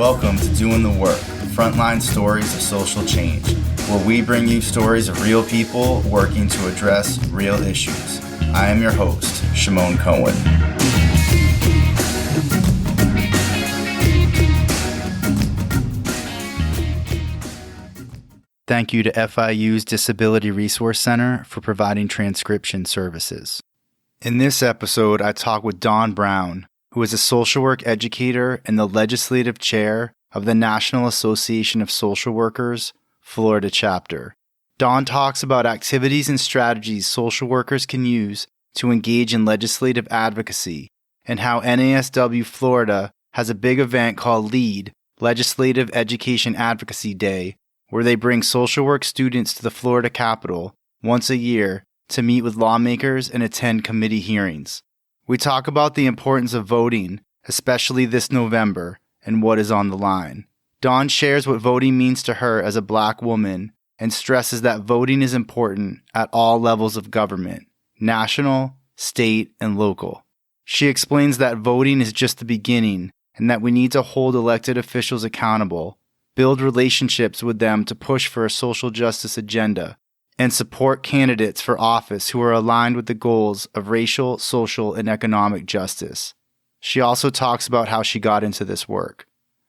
Welcome to Doing the Work, frontline stories of social change, where we bring you stories of real people working to address real issues. I am your host, Shimon Cohen. Thank you to FIU's Disability Resource Center for providing transcription services. In this episode, I talk with Dawn Brown, who is a social work educator and the Legislative Chair of the National Association of Social Workers, Florida chapter. Dawn talks about activities and strategies social workers can use to engage in legislative advocacy and how NASW-Florida has a big event called LEAD, Legislative Education Advocacy Day, where they bring social work students to the Florida Capitol once a year to meet with lawmakers and attend committee hearings. We talk about the importance of voting, especially this November, and what is on the line. Dawn shares what voting means to her as a Black woman and stresses that voting is important at all levels of government, national, state, and local. She explains that voting is just the beginning and that we need to hold elected officials accountable, build relationships with them to push for a social justice agenda, and support candidates for office who are aligned with the goals of racial, social, and economic justice. She also talks about how she got into this work.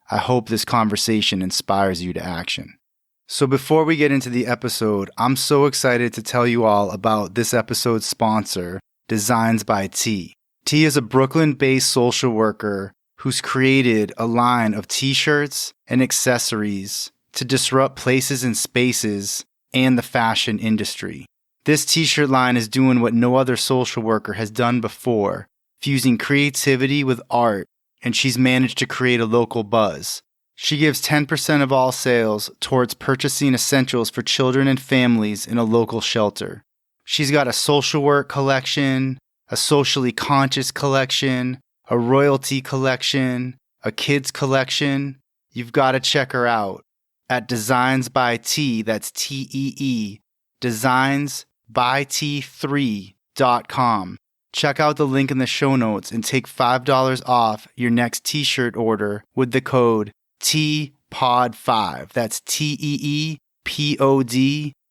I hope this conversation inspires you to action. So before we get into the episode, I'm so excited to tell you all about this episode's sponsor, Designs by T. T is a Brooklyn-based social worker who's created a line of t-shirts and accessories to disrupt places and spaces and the fashion industry. This t-shirt line is doing what no other social worker has done before, fusing creativity with art, and she's managed to create a local buzz. She gives 10% of all sales towards purchasing essentials for children and families in a local shelter. She's got a social work collection, a socially conscious collection, a royalty collection, a kids collection. You've got to check her out at Designs by T, that's T-E-E, designsbyt3.com. Check out the link in the show notes and take $5 off your next t-shirt order with the code TPOD5. That's T-E-E-P-O-D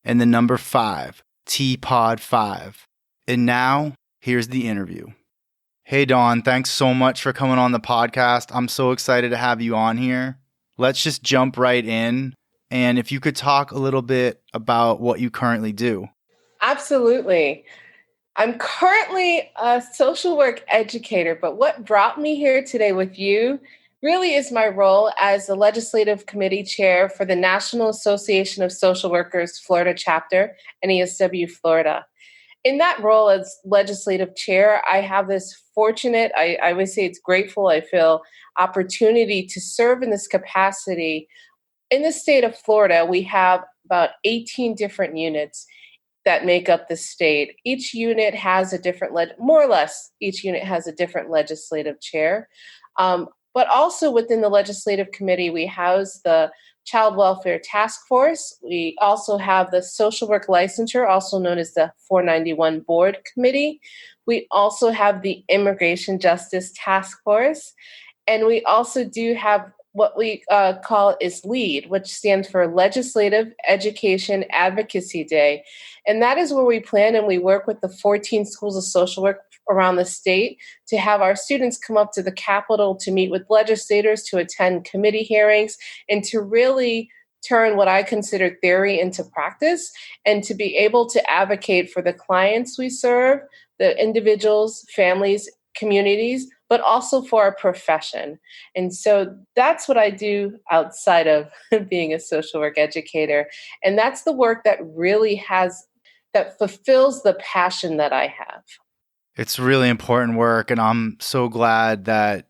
and the number 5, TPOD5. And now, here's the interview. Hey, Dawn, thanks so much for coming on the podcast. I'm so excited to have you on here. Let's just jump right in. And if you could talk a little bit about what you currently do. Absolutely. I'm currently a social work educator, but what brought me here today with you really is my role as the Legislative Committee Chair for the National Association of Social Workers, Florida chapter, NASW-Florida. In that role as legislative chair, I have this fortunate, I would say it's grateful, I feel, opportunity to serve in this capacity. In the state of Florida, we have about 18 different units that make up the state. Each unit has a different, more or less, each unit has a different legislative chair. But also within the legislative committee, we house the Child Welfare Task Force. We also have the Social Work Licensure, also known as the 491 Board Committee. We also have the Immigration Justice Task Force. And we also do have what we call is LEAD, which stands for Legislative Education Advocacy Day. And that is where we plan and we work with the 14 schools of social work around the state to have our students come up to the Capitol to meet with legislators, to attend committee hearings, and to really turn what I consider theory into practice, and to be able to advocate for the clients we serve, the individuals, families, communities, but also for our profession. And so that's what I do outside of being a social work educator. And that's the work that really that fulfills the passion that I have. It's really important work, and I'm so glad that,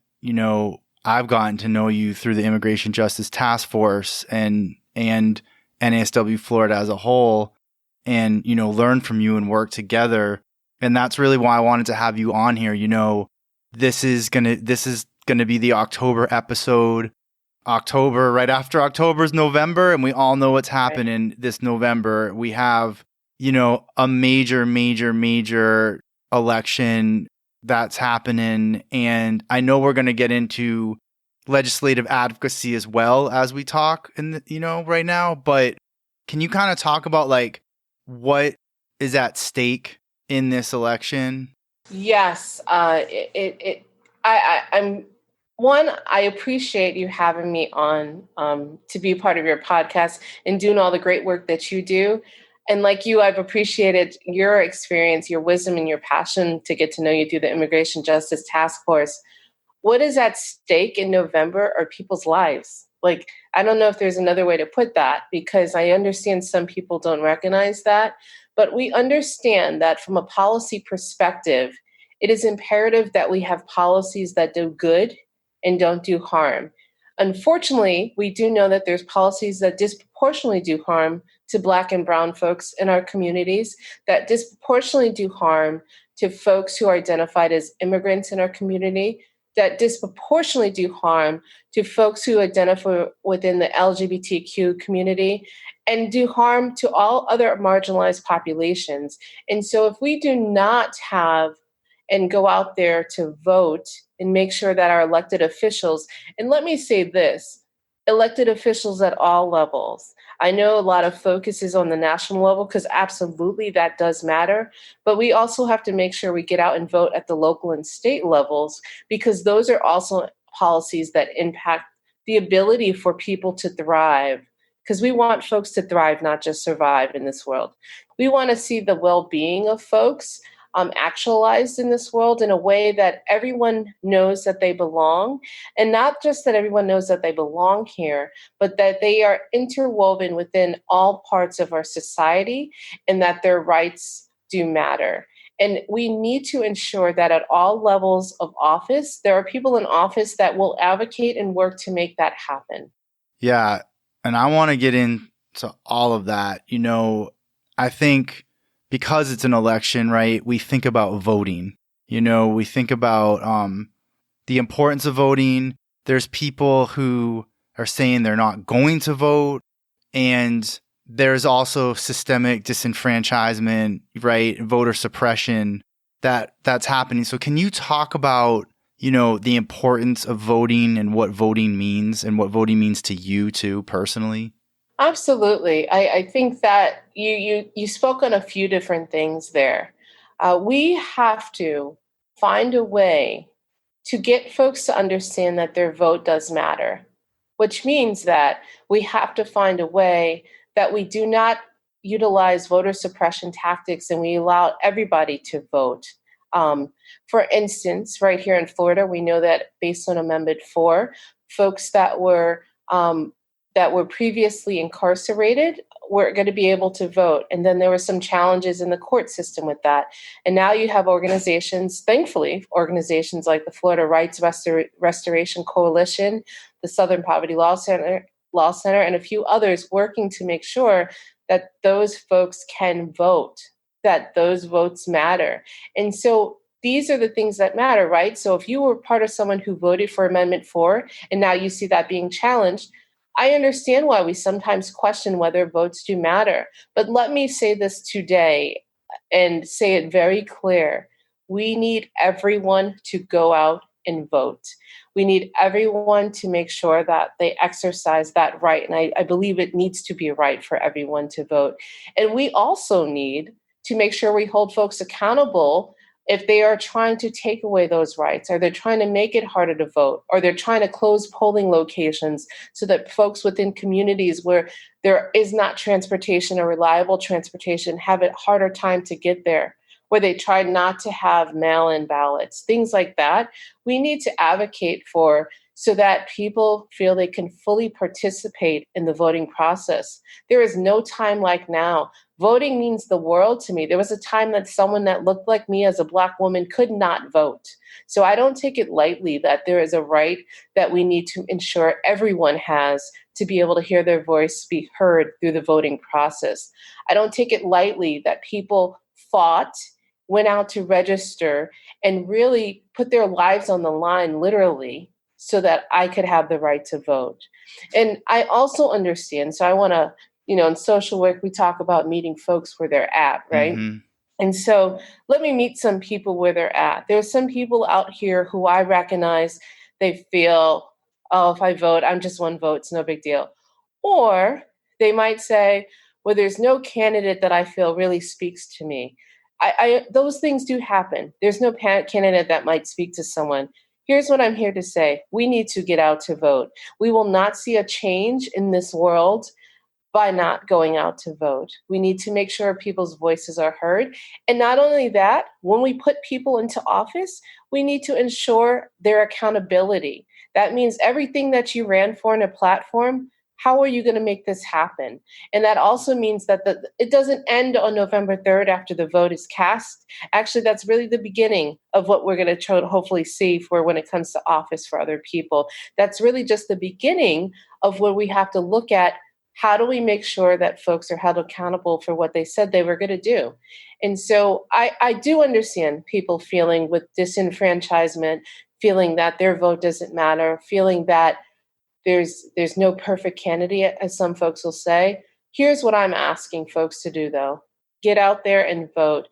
I've gotten to know you through the Immigration Justice Task Force and NASW Florida as a whole, and, learn from you and work together. And that's really why I wanted to have you on here. This is gonna be the October episode. October, right after October is November, and we all know what's happening this November. We have, a major election that's happening. And I know we're going to get into legislative advocacy as well as we talk right now. But can you kind of talk about like what is at stake in this election? Yes, I'm one. I appreciate you having me on to be part of your podcast and doing all the great work that you do. And like you, I've appreciated your experience, your wisdom, and your passion to get to know you through the Immigration Justice Task Force. What is at stake in November are people's lives. Like, I don't know if there's another way to put that, because I understand some people don't recognize that, but we understand that from a policy perspective, it is imperative that we have policies that do good and don't do harm. Unfortunately, we do know that there's policies that disproportionately do harm to Black and Brown folks in our communities, that disproportionately do harm to folks who are identified as immigrants in our community, that disproportionately do harm to folks who identify within the LGBTQ community, and do harm to all other marginalized populations. And so if we do not have and go out there to vote and make sure that our elected officials, and let me say this, elected officials at all levels. I know a lot of focus is on the national level, because absolutely that does matter, but we also have to make sure we get out and vote at the local and state levels, because those are also policies that impact the ability for people to thrive, because we want folks to thrive, not just survive in this world. We want to see the well-being of folks actualized in this world in a way that everyone knows that they belong, and not just that everyone knows that they belong here, but that they are interwoven within all parts of our society, and that their rights do matter. And we need to ensure that at all levels of office, there are people in office that will advocate and work to make that happen. Yeah. And I want to get into all of that. I think because it's an election, right, we think about voting. We think about the importance of voting. There's people who are saying they're not going to vote. And there's also systemic disenfranchisement, right, voter suppression that's happening. So can you talk about, the importance of voting and what voting means and what voting means to you too, personally? Absolutely. I think that you spoke on a few different things there. We have to find a way to get folks to understand that their vote does matter, which means that we have to find a way that we do not utilize voter suppression tactics and we allow everybody to vote. For instance, right here in Florida, we know that based on Amendment 4, folks that were previously incarcerated were going to be able to vote. And then there were some challenges in the court system with that. And now you have organizations, thankfully, organizations like the Florida Rights Restoration Coalition, the Southern Poverty Law Center, and a few others working to make sure that those folks can vote, that those votes matter. And so these are the things that matter, right? So if you were part of someone who voted for Amendment 4, and now you see that being challenged, I understand why we sometimes question whether votes do matter. But let me say this today and say it very clear. We need everyone to go out and vote. We need everyone to make sure that they exercise that right. And I believe it needs to be a right for everyone to vote. And we also need to make sure we hold folks accountable if they are trying to take away those rights, or they're trying to make it harder to vote, or they're trying to close polling locations so that folks within communities where there is not transportation or reliable transportation have a harder time to get there, where they try not to have mail-in ballots, things like that. We need to advocate for so that people feel they can fully participate in the voting process. There is no time like now. Voting means the world to me. There was a time that someone that looked like me as a Black woman could not vote. So I don't take it lightly that there is a right that we need to ensure everyone has to be able to hear their voice be heard through the voting process. I don't take it lightly that people fought, went out to register, and really put their lives on the line, literally, so that I could have the right to vote. And I also understand, so I want to, in social work, we talk about meeting folks where they're at, right? Mm-hmm. And so let me meet some people where they're at. There's some people out here who I recognize they feel oh, if I vote, I'm just one vote, it's no big deal. Or they might say, well, there's no candidate that I feel really speaks to me. Those things do happen. There's no candidate that might speak to someone. Here's what I'm here to say. We need to get out to vote. We will not see a change in this world by not going out to vote. We need to make sure people's voices are heard. And not only that, when we put people into office, we need to ensure their accountability. That means everything that you ran for in a platform, how are you going to make this happen? And that also means that it doesn't end on November 3rd after the vote is cast. Actually, that's really the beginning of what we're going to hopefully see for when it comes to office for other people. That's really just the beginning of where we have to look at how do we make sure that folks are held accountable for what they said they were going to do? And so I do understand people feeling with disenfranchisement, feeling that their vote doesn't matter, feeling that there's no perfect candidate, as some folks will say. Here's what I'm asking folks to do, though. Get out there and vote.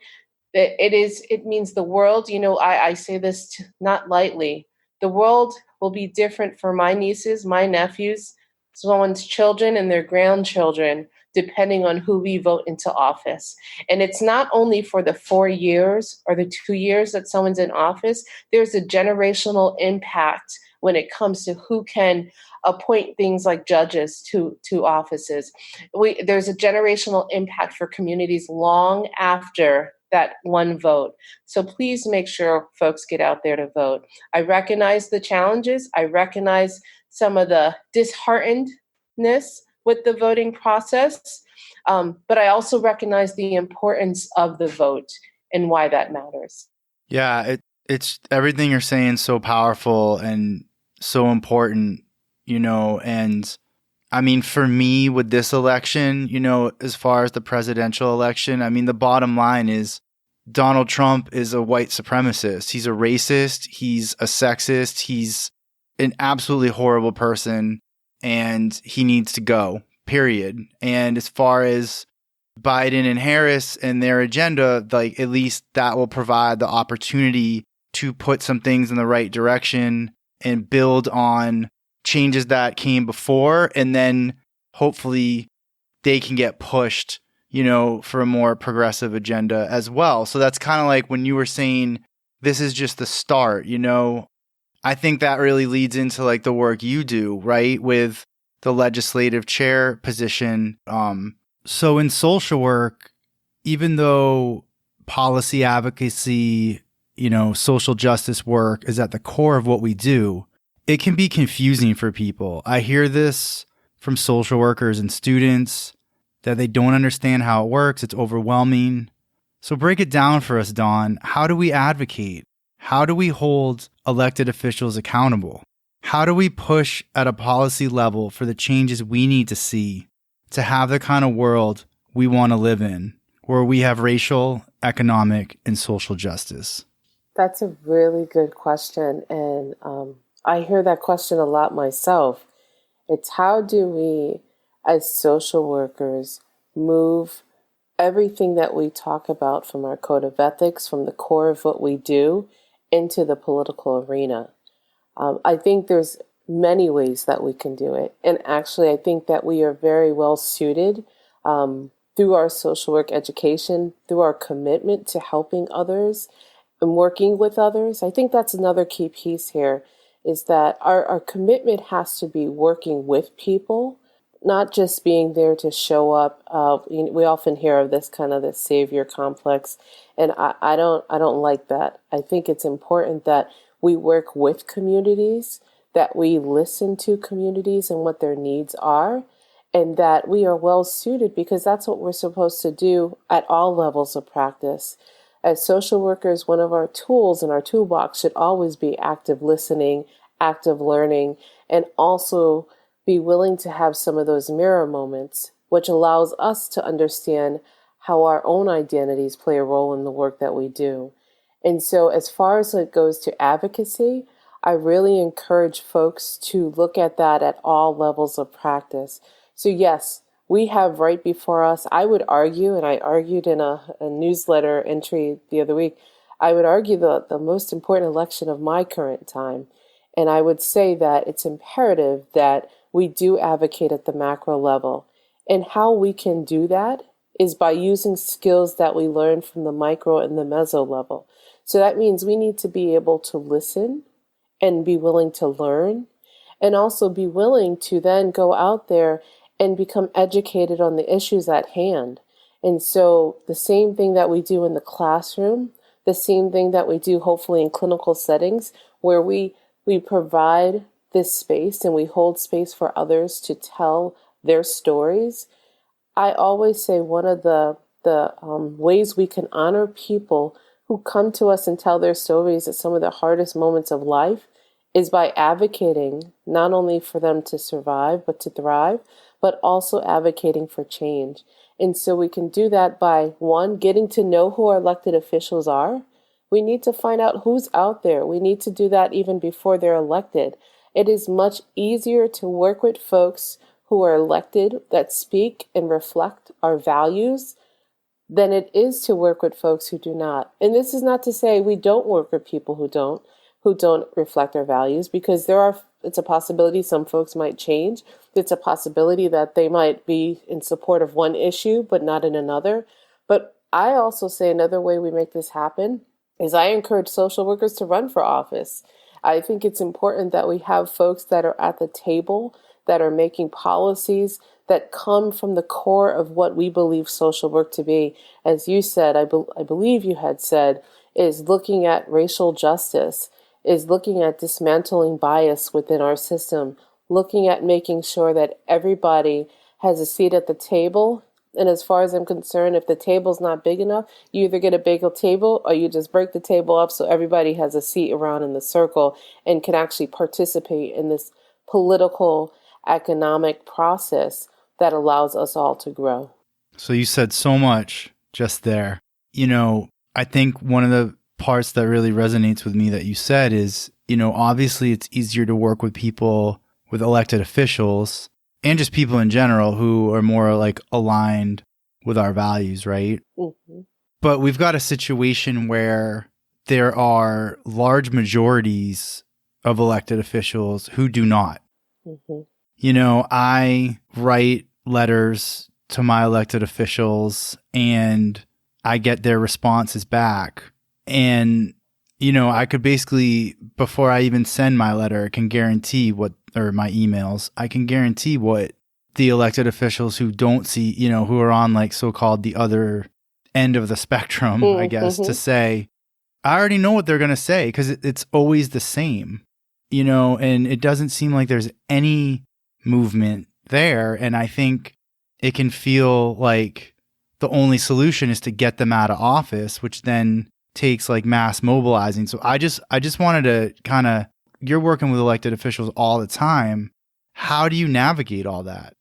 It means the world, I say this not lightly. The world will be different for my nieces, my nephews, someone's children and their grandchildren, depending on who we vote into office. And it's not only for the 4 years or the 2 years that someone's in office, there's a generational impact when it comes to who can appoint things like judges to offices. There's a generational impact for communities long after that one vote. So please make sure folks get out there to vote. I recognize the challenges. I recognize some of the disheartenedness with the voting process, but I also recognize the importance of the vote and why that matters. Yeah, it's everything you're saying so powerful and so important, and I mean, for me with this election, as far as the presidential election, I mean, the bottom line is Donald Trump is a white supremacist. He's a racist. He's a sexist. He's an absolutely horrible person, and he needs to go, period. And as far as Biden and Harris and their agenda, like, at least that will provide the opportunity to put some things in the right direction and build on changes that came before, and then hopefully they can get pushed, for a more progressive agenda as well. So that's kind of like when you were saying this is just the start, I think that really leads into like the work you do, right, with the legislative chair position. So in social work, even though policy advocacy, social justice work is at the core of what we do, it can be confusing for people. I hear this from social workers and students that they don't understand how it works. It's overwhelming. So break it down for us, Dawn. How do we advocate? How do we hold elected officials accountable? How do we push at a policy level for the changes we need to see to have the kind of world we want to live in, where we have racial, economic, and social justice? That's a really good question. And I hear that question a lot myself. It's how do we, as social workers, move everything that we talk about from our code of ethics, from the core of what we do, into the political arena. I think there's many ways that we can do it. And actually, I think that we are very well suited through our social work education, through our commitment to helping others and working with others. I think that's another key piece here, is that our commitment has to be working with people, not just being there to show up. We often hear of this kind of the savior complex, and I don't like that. I think it's important that we work with communities, that we listen to communities and what their needs are, and that we are well suited, because that's what we're supposed to do at all levels of practice. As social workers, one of our tools in our toolbox should always be active listening, active learning, and also be willing to have some of those mirror moments, which allows us to understand how our own identities play a role in the work that we do. And so as far as it goes to advocacy, I really encourage folks to look at that at all levels of practice. So yes, we have right before us, I would argue, and I argued in a newsletter entry the other week, I would argue the most important election of my current time. And I would say that it's imperative that we do advocate at the macro level. And how we can do that is by using skills that we learn from the micro and the meso level. So that means we need to be able to listen and be willing to learn, and also be willing to then go out there and become educated on the issues at hand. And so the same thing that we do in the classroom, the same thing that we do hopefully in clinical settings, where we provide this space and we hold space for others to tell their stories. I always say one of the ways we can honor people who come to us and tell their stories at some of the hardest moments of life is by advocating not only for them to survive, but to thrive, but also advocating for change. And so we can do that by, one, getting to know who our elected officials are. We need to find out who's out there. We need to do that even before they're elected. It is much easier to work with folks who are elected that speak and reflect our values than it is to work with folks who do not. And this is not to say we don't work with people who don't reflect our values, because it's a possibility some folks might change. It's a possibility that they might be in support of one issue, but not in another. But I also say another way we make this happen is I encourage social workers to run for office. I think it's important that we have folks that are at the table, that are making policies that come from the core of what we believe social work to be. As you said, I believe you had said, is looking at racial justice, is looking at dismantling bias within our system, looking at making sure that everybody has a seat at the table. And as far as I'm concerned, if the table's not big enough, you either get a bigger table or you just break the table up so everybody has a seat around in the circle and can actually participate in this political, economic process that allows us all to grow. So you said so much just there. I think one of the parts that really resonates with me that you said is, obviously it's easier to work with people, with elected officials, and just people in general who are more like aligned with our values, right? Mm-hmm. But we've got a situation where there are large majorities of elected officials who do not. Mm-hmm. I write letters to my elected officials and I get their responses back. And, I could basically, before I even send my letter, my emails, I can guarantee what the elected officials who don't see, who are on like so-called the other end of the spectrum, I guess, to say, I already know what they're going to say because it's always the same, and it doesn't seem like there's any movement there. And I think it can feel like the only solution is to get them out of office, which then takes like mass mobilizing. So I just wanted to you're working with elected officials all the time. How do you navigate all that?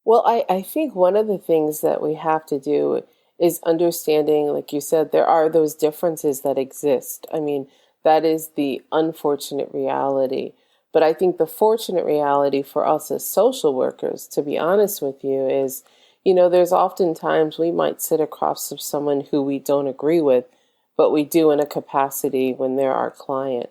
Well, I think one of the things that we have to do is understanding, like you said, there are those differences that exist. I mean, that is the unfortunate reality. But I think the fortunate reality for us as social workers, to be honest with you, is, there's often times we might sit across from someone who we don't agree with, but we do in a capacity when they're our client.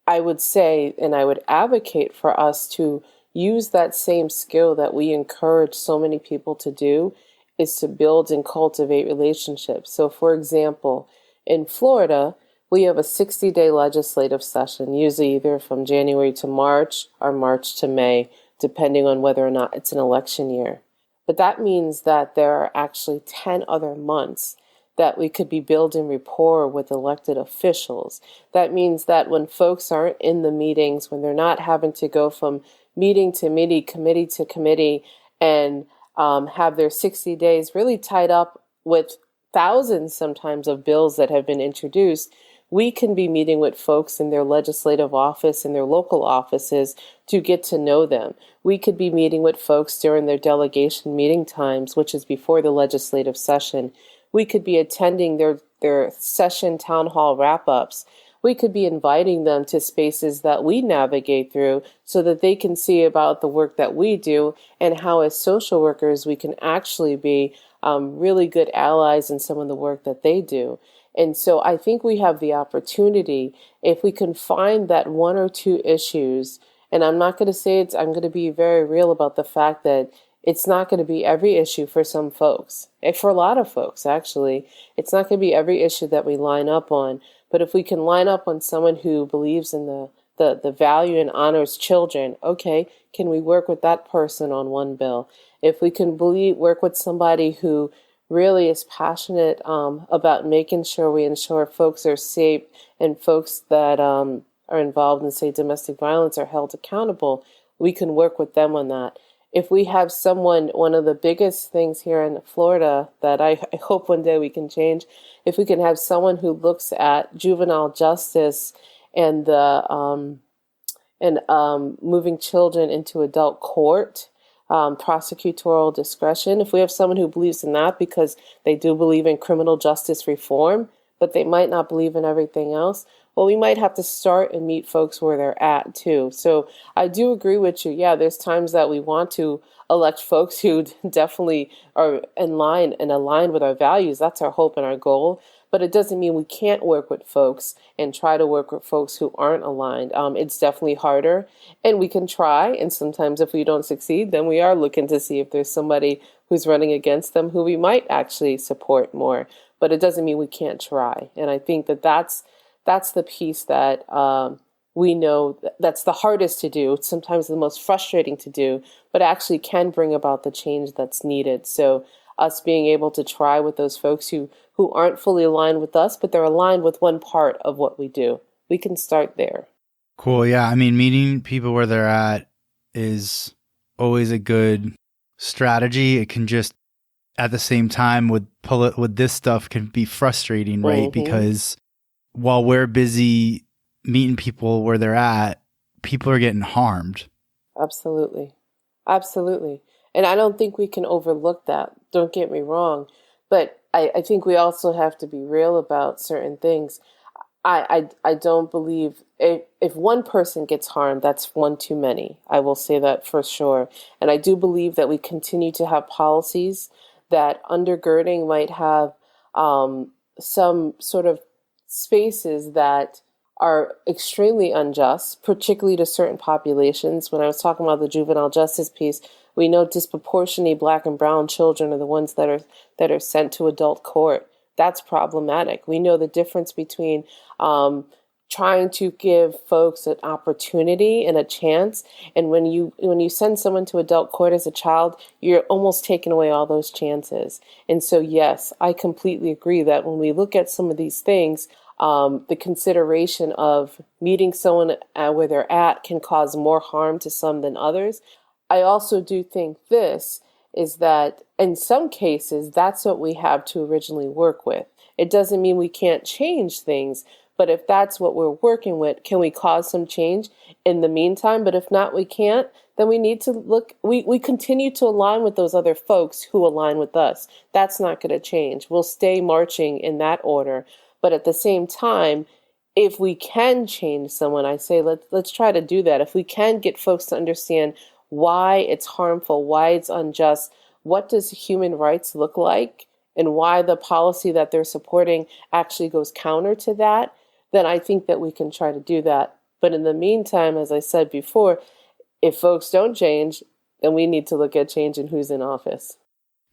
I would say, and I would advocate for us to use that same skill that we encourage so many people to do, is to build and cultivate relationships. So for example, in Florida, we have a 60-day legislative session, usually either from January to March or March to May, depending on whether or not it's an election year. But that means that there are actually 10 other months that we could be building rapport with elected officials. That means that when folks aren't in the meetings, when they're not having to go from meeting to meeting, committee to committee, and have their 60 days really tied up with thousands sometimes of bills that have been introduced, we can be meeting with folks in their legislative office, in their local offices, to get to know them. We could be meeting with folks during their delegation meeting times, which is before the legislative session. We could be attending their session town hall wrap-ups. We could be inviting them to spaces that we navigate through so that they can see about the work that we do and how as social workers we can actually be really good allies in some of the work that they do. And so I think we have the opportunity, if we can find that one or two issues, and I'm not going to say I'm going to be very real about the fact that it's not going to be every issue for some folks. For a lot of folks, actually, it's not going to be every issue that we line up on. But if we can line up on someone who believes in the value and honors children, okay, can we work with that person on one bill? If we can work with somebody who really is passionate about making sure we ensure folks are safe and folks that are involved in, say, domestic violence are held accountable, we can work with them on that. If we have someone, one of the biggest things here in Florida that I hope one day we can change, if we can have someone who looks at juvenile justice and the moving children into adult court, prosecutorial discretion. If we have someone who believes in that because they do believe in criminal justice reform, but they might not believe in everything else, well, we might have to start and meet folks where they're at too. So I do agree with you. Yeah, there's times that we want to elect folks who definitely are in line and aligned with our values. That's our hope and our goal. But it doesn't mean we can't work with folks and try to work with folks who aren't aligned. It's definitely harder, and we can try. And sometimes if we don't succeed, then we are looking to see if there's somebody who's running against them who we might actually support more. But it doesn't mean we can't try. And I think that's the piece that we know that's the hardest to do. It's sometimes the most frustrating to do, but actually can bring about the change that's needed. So us being able to try with those folks who aren't fully aligned with us, but they're aligned with one part of what we do. We can start there. Cool. Yeah. I mean, meeting people where they're at is always a good strategy. It can just, at the same time, with this stuff can be frustrating, right? Mm-hmm. Because while we're busy meeting people where they're at, people are getting harmed. Absolutely. Absolutely. And I don't think we can overlook that. Don't get me wrong. But I think we also have to be real about certain things. I don't believe if one person gets harmed, that's one too many. I will say that for sure. And I do believe that we continue to have policies that undergirding might have some sort of spaces that are extremely unjust, particularly to certain populations. When I was talking about the juvenile justice piece, we know disproportionately Black and brown children are the ones that are sent to adult court. That's problematic. We know the difference between trying to give folks an opportunity and a chance, and when you send someone to adult court as a child, you're almost taking away all those chances. And so, yes, I completely agree that when we look at some of these things, the consideration of meeting someone where they're at can cause more harm to some than others. I also do think this is that in some cases, that's what we have to originally work with. It doesn't mean we can't change things, but if that's what we're working with, can we cause some change in the meantime? But if not, we can't, then we need to look, we continue to align with those other folks who align with us. That's not going to change. We'll stay marching in that order. But at the same time, if we can change someone, I say let's try to do that. If we can get folks to understand why it's harmful, why it's unjust, what does human rights look like, and why the policy that they're supporting actually goes counter to that, then I think that we can try to do that. But in the meantime, as I said before, if folks don't change, then we need to look at changing who's in office.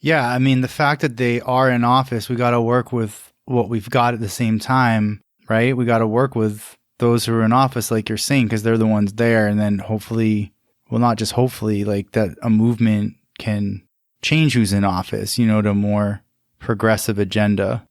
Yeah, I mean, the fact that they are in office, we got to work with what we've got at the same time, right? We got to work with those who are in office, like you're saying, because they're the ones there. And then hopefully, well, not just hopefully, like that a movement can change who's in office, to a more progressive agenda.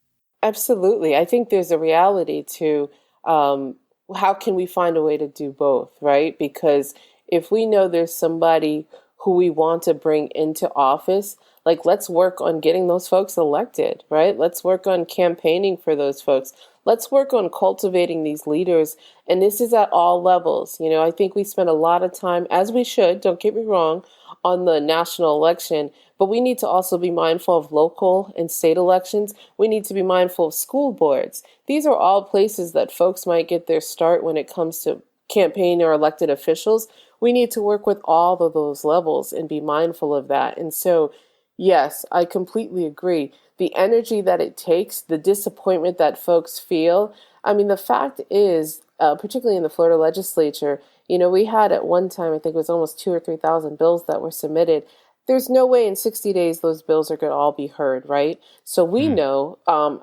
Absolutely. I think there's a reality to how can we find a way to do both, right? Because if we know there's somebody who we want to bring into office, like let's work on getting those folks elected, right? Let's work on campaigning for those folks. Let's work on cultivating these leaders. And this is at all levels. I think we spend a lot of time, as we should, don't get me wrong, on the national election, but we need to also be mindful of local and state elections. We need to be mindful of school boards. These are all places that folks might get their start when it comes to campaign or elected officials. We need to work with all of those levels and be mindful of that. And so, yes, I completely agree. the energy that it takes, the disappointment that folks feel. I mean, the fact is, particularly in the Florida legislature, we had at one time, I think it was almost 2,000 or 3,000 bills that were submitted. There's no way in 60 days those bills are going to all be heard, right? So we know,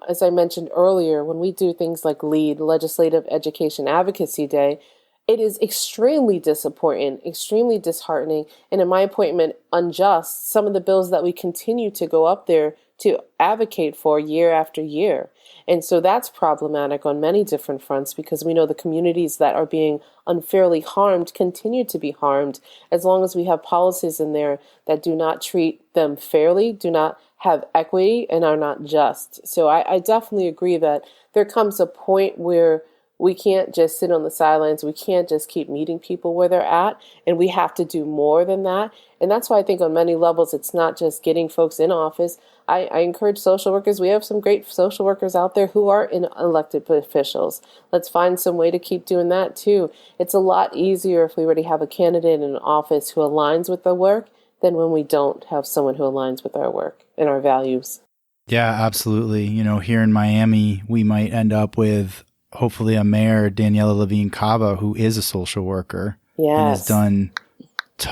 as I mentioned earlier, when we do things like LEAD, Legislative Education Advocacy Day, it is extremely disappointing, extremely disheartening, and in my appointment, unjust, some of the bills that we continue to go up there to advocate for year after year. And so that's problematic on many different fronts because we know the communities that are being unfairly harmed continue to be harmed as long as we have policies in there that do not treat them fairly, do not have equity, and are not just. So I definitely agree that there comes a point where we can't just sit on the sidelines. We can't just keep meeting people where they're at, and we have to do more than that. And that's why I think on many levels, it's not just getting folks in office. I encourage social workers. We have some great social workers out there who are in elected officials. Let's find some way to keep doing that too. It's a lot easier if we already have a candidate in an office who aligns with the work than when we don't have someone who aligns with our work and our values. Yeah, absolutely. Here in Miami, we might end up with hopefully a mayor, Daniela Levine Cava, who is a social worker and has done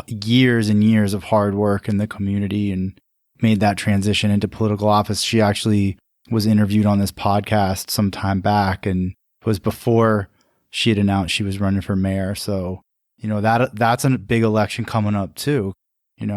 years and years of hard work in the community and made that transition into political office. She actually was interviewed on this podcast some time back, and it was before she had announced she was running for mayor. So, that's a big election coming up too.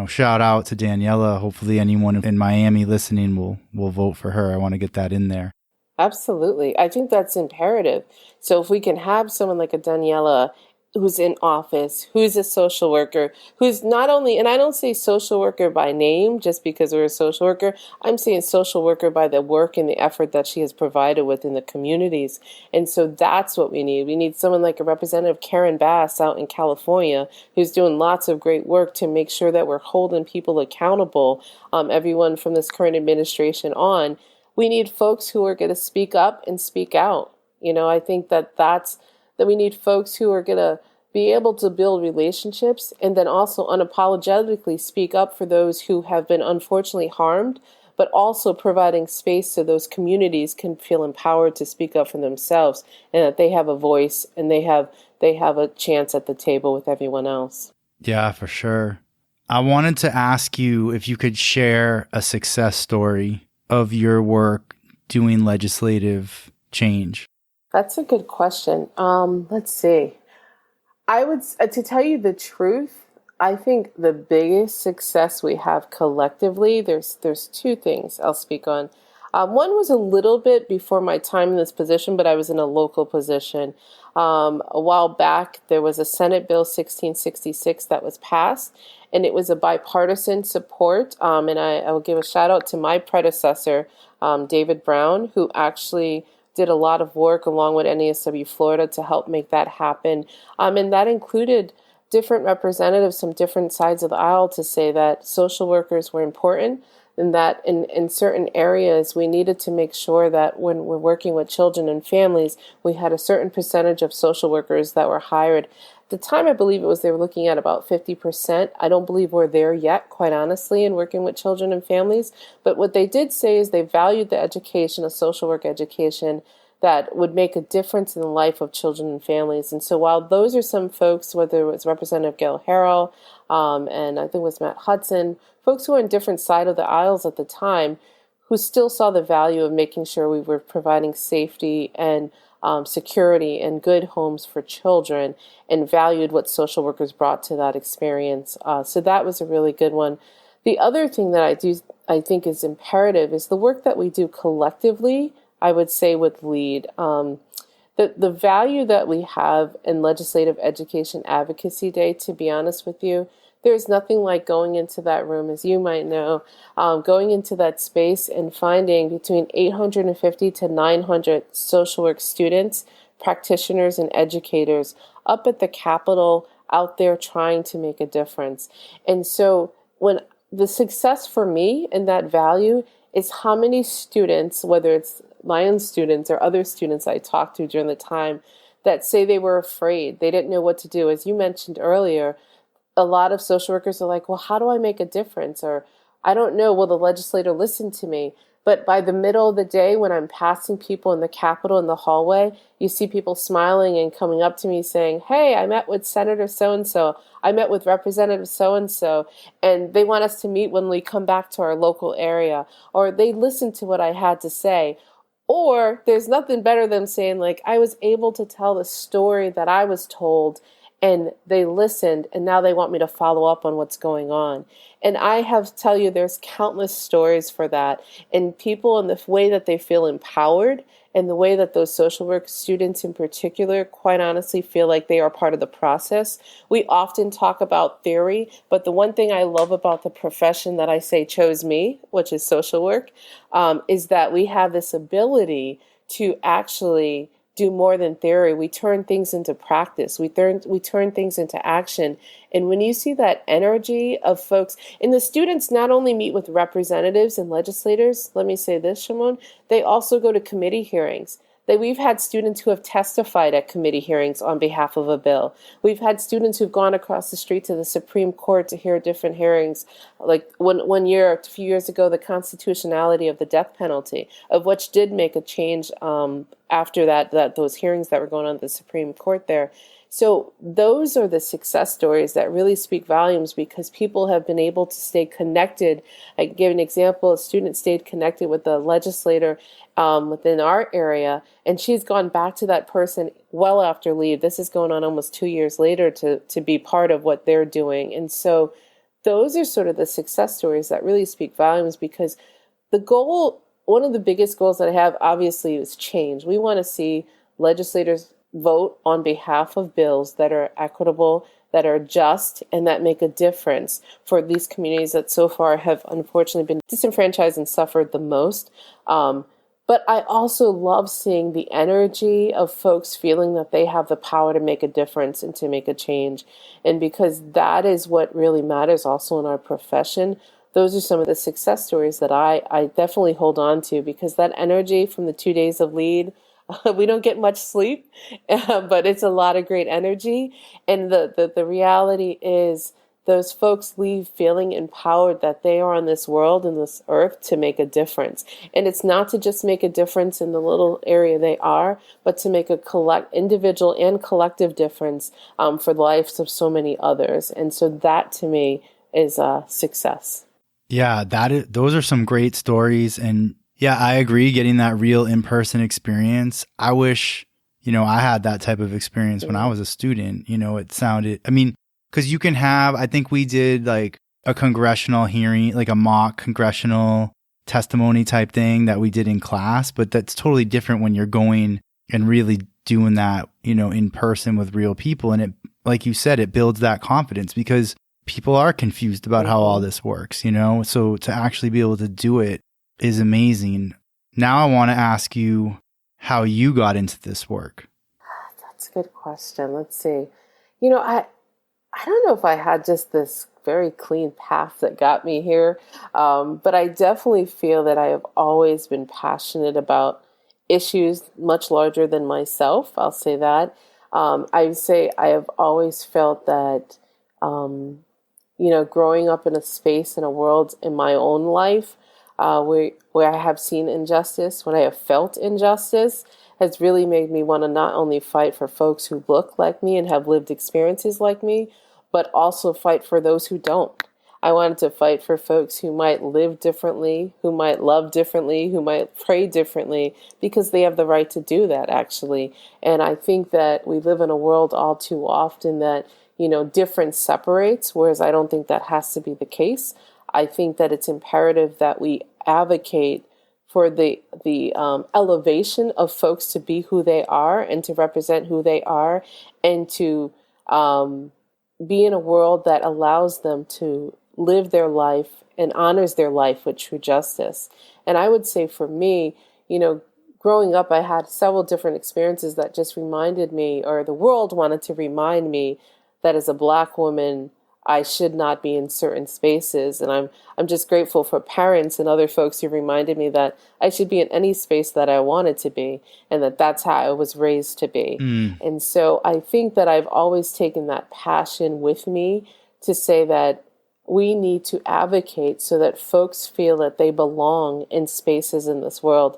Shout out to Daniela. Hopefully anyone in Miami listening will vote for her. I want to get that in there. Absolutely. I think that's imperative. So if we can have someone like a Daniela who's in office, who's a social worker, who's not only, and I don't say social worker by name just because we're a social worker, I'm saying social worker by the work and the effort that she has provided within the communities. And so that's what we need. We need someone like a Representative Karen Bass out in California who's doing lots of great work to make sure that we're holding people accountable, everyone from this current administration on. We need folks who are going to speak up and speak out. I think that we need folks who are going to be able to build relationships and then also unapologetically speak up for those who have been unfortunately harmed, but also providing space so those communities can feel empowered to speak up for themselves and that they have a voice and they have a chance at the table with everyone else. Yeah, for sure. I wanted to ask you if you could share a success story of your work doing legislative change. That's a good question. Let's see. I would, to tell you the truth, I think the biggest success we have collectively, there's two things I'll speak on. One was a little bit before my time in this position, but I was in a local position. A while back, there was a Senate Bill 1666 that was passed, and it was a bipartisan support. And I will give a shout out to my predecessor, David Brown, who actually did a lot of work along with NASW-Florida to help make that happen. And that included different representatives from different sides of the aisle to say that social workers were important and that in certain areas we needed to make sure that when we're working with children and families, we had a certain percentage of social workers that were hired. At the time, I believe they were looking at about 50%. I don't believe we're there yet, quite honestly, in working with children and families. But what they did say is they valued the education, a social work education, that would make a difference in the life of children and families. And so while those are some folks, whether it was Representative Gail Harrell, and I think it was Matt Hudson, folks who were on different sides of the aisles at the time, who still saw the value of making sure we were providing safety and security and good homes for children and valued what social workers brought to that experience. So that was a really good one. The other thing that I think is imperative is the work that we do collectively, I would say with LEAD. The value that we have in Legislative Education Advocacy Day, to be honest with you, there's nothing like going into that room, as you might know, going into that space and finding between 850 to 900 social work students, practitioners, and educators up at the Capitol out there trying to make a difference. And so when the success for me and that value is how many students, whether it's my own students or other students I talked to during the time, that say they were afraid, they didn't know what to do. As you mentioned earlier, a lot of social workers are like, well, how do I make a difference? Or I don't know, will the legislator listen to me? But by the middle of the day, when I'm passing people in the Capitol in the hallway, you see people smiling and coming up to me saying, hey, I met with Senator so-and-so. I met with Representative so-and-so, and they want us to meet when we come back to our local area. Or they listened to what I had to say. Or there's nothing better than saying, like, I was able to tell the story that I was told, and they listened, and now they want me to follow up on what's going on. And I have to tell you, there's countless stories for that. And people, in the way that they feel empowered, and the way that those social work students in particular, quite honestly, feel like they are part of the process. We often talk about theory, but the one thing I love about the profession that I say chose me, which is social work, is that we have this ability to actually do more than theory. We turn things into practice. We turn things into action. And when you see that energy of folks, and the students not only meet with representatives and legislators, let me say this, Shimon, they also go to committee hearings. We've had students who have testified at committee hearings on behalf of a bill. We've had students who've gone across the street to the Supreme Court to hear different hearings. Like one year, a few years ago, the constitutionality of the death penalty, of which did make a change after that those hearings that were going on at the Supreme Court there. So those are the success stories that really speak volumes, because people have been able to stay connected. I give an example: a student stayed connected with the legislator within our area, and she's gone back to that person well after leave. This is going on almost 2 years later to be part of what they're doing. And so those are sort of the success stories that really speak volumes, because the goal, one of the biggest goals that I have, obviously, is change. We want to see legislators vote on behalf of bills that are equitable, that are just, and that make a difference for these communities that so far have unfortunately been disenfranchised and suffered the most. But I also love seeing the energy of folks feeling that they have the power to make a difference and to make a change. And because that is what really matters also in our profession, those are some of the success stories that I definitely hold on to, because that energy from the 2 days of lead, we don't get much sleep, but it's a lot of great energy. And the reality is those folks leave feeling empowered that they are on this world and this earth to make a difference. And it's not to just make a difference in the little area they are, but to make a individual and collective difference for the lives of so many others. And so that, to me, is a success. Yeah, those are some great stories. And yeah, I agree, getting that real in-person experience. I wish, I had that type of experience when I was a student. It sounded, because you can have, I think we did like a congressional hearing, like a mock congressional testimony type thing that we did in class, but that's totally different when you're going and really doing that, in person with real people. And it, like you said, it builds that confidence, because people are confused about how all this works, so to actually be able to do it is amazing. Now I want to ask you how you got into this work. That's a good question. Let's see. I don't know if I had just this very clean path that got me here, but I definitely feel that I have always been passionate about issues much larger than myself. I'll say that. I would say I have always felt that, growing up in a space, in a world in my own life, where I have seen injustice, when I have felt injustice, has really made me want to not only fight for folks who look like me and have lived experiences like me, but also fight for those who don't. I wanted to fight for folks who might live differently, who might love differently, who might pray differently, because they have the right to do that, actually. And I think that we live in a world all too often that, difference separates, whereas I don't think that has to be the case. I think that it's imperative that we advocate for the elevation of folks to be who they are and to represent who they are, and to be in a world that allows them to live their life and honors their life with true justice. And I would say for me, growing up, I had several different experiences that just reminded me, or the world wanted to remind me, that as a Black woman, I should not be in certain spaces. And I'm just grateful for parents and other folks who reminded me that I should be in any space that I wanted to be, and that's how I was raised to be. And so I think that I've always taken that passion with me to say that we need to advocate so that folks feel that they belong in spaces in this world,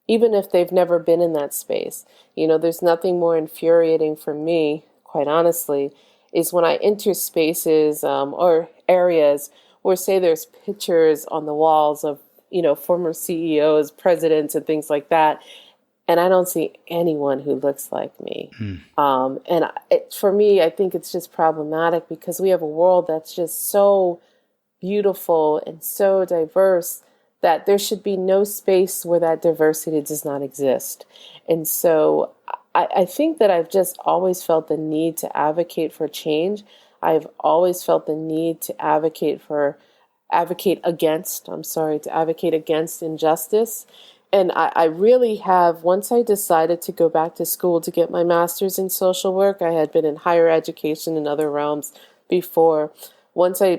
even if they've never been in that space. There's nothing more infuriating for me, quite honestly, is when I enter spaces or areas where, say, there's pictures on the walls of, former CEOs, presidents, and things like that, and I don't see anyone who looks like me. For me, I think it's just problematic because we have a world that's just so beautiful and so diverse that there should be no space where that diversity does not exist. And so I think that I've just always felt the need to advocate for change. I've always felt the need to advocate against injustice. And I really have, once I decided to go back to school to get my master's in social work, I had been in higher education in other realms before. Once I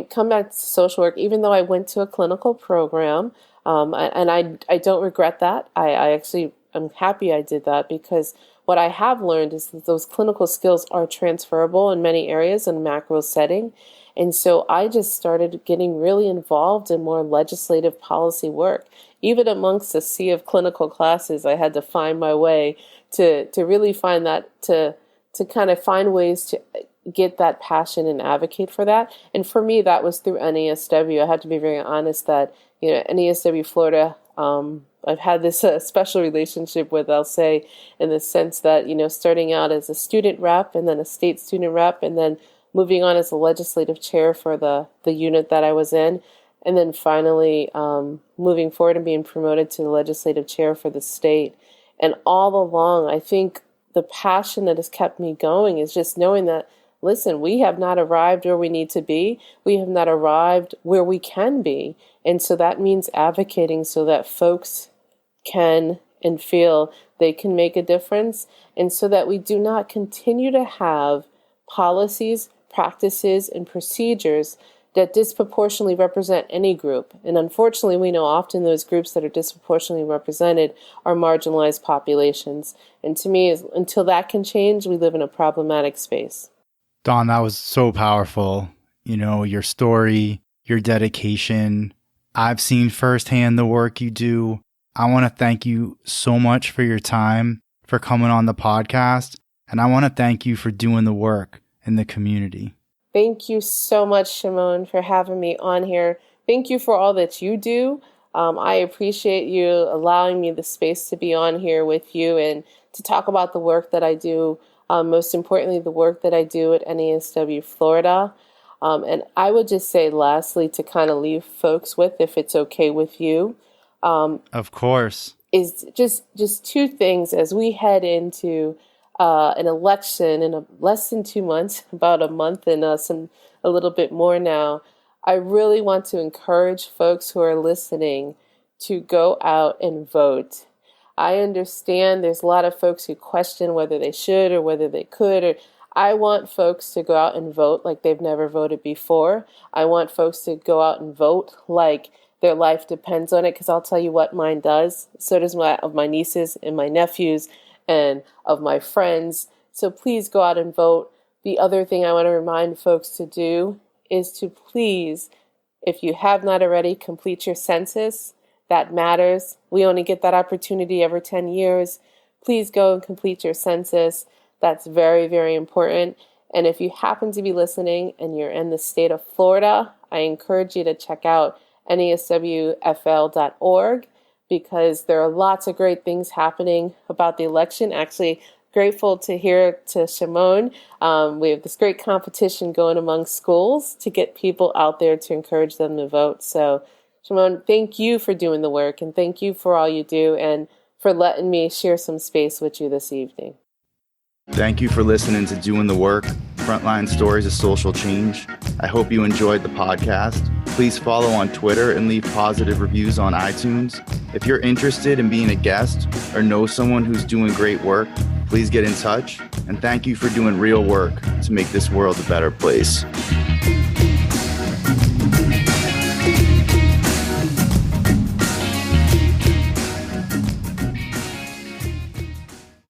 come back to social work, even though I went to a clinical program, and I don't regret that. I'm happy I did that, because what I have learned is that those clinical skills are transferable in many areas in a macro setting. And so I just started getting really involved in more legislative policy work. Even amongst the sea of clinical classes, I had to find my way to really find that, to kind of find ways to get that passion and advocate for that. And for me, that was through NASW. I have to be very honest that, NASW-Florida, I've had this special relationship with, I'll say, in the sense that, starting out as a student rep and then a state student rep, and then moving on as a legislative chair for the unit that I was in, and then finally moving forward and being promoted to the legislative chair for the state. And all along, I think the passion that has kept me going is just knowing that, listen, we have not arrived where we need to be. We have not arrived where we can be. And so that means advocating so that folks can and feel they can make a difference, and so that we do not continue to have policies, practices, and procedures that disproportionately represent any group. And unfortunately, we know often those groups that are disproportionately represented are marginalized populations. And to me, until that can change, we live in a problematic space. Dawn, that was so powerful. Your story, your dedication. I've seen firsthand the work you do. I want to thank you so much for your time, for coming on the podcast. And I want to thank you for doing the work in the community. Thank you so much, Shimon, for having me on here. Thank you for all that you do. I appreciate you allowing me the space to be on here with you and to talk about the work that I do. Most importantly, the work that I do at NASW-Florida. And I would just say, lastly, to kind of leave folks with, if it's okay with you. Of course. Is just two things as we head into an election in less than 2 months, about a month and a little bit more now. I really want to encourage folks who are listening to go out and vote. I understand there's a lot of folks who question whether they should or whether they could. I want folks to go out and vote like they've never voted before. I want folks to go out and vote like their life depends on it, because I'll tell you what, mine does. So does my nieces and my nephews and of my friends. So please go out and vote. The other thing I want to remind folks to do is to please, if you have not already, complete your census. That matters. We only get that opportunity every 10 years. Please go and complete your census. That's very, very important. And if you happen to be listening and you're in the state of Florida, I encourage you to check out NASW-FL.org, because there are lots of great things happening about the election. Actually, grateful to hear to Shimon. We have this great competition going among schools to get people out there to encourage them to vote. So, Shimon, thank you for doing the work, and thank you for all you do, and for letting me share some space with you this evening. Thank you for listening to Doing the Work, Frontline Stories of Social Change. I hope you enjoyed the podcast. Please follow on Twitter and leave positive reviews on iTunes. If you're interested in being a guest or know someone who's doing great work, please get in touch. And thank you for doing real work to make this world a better place.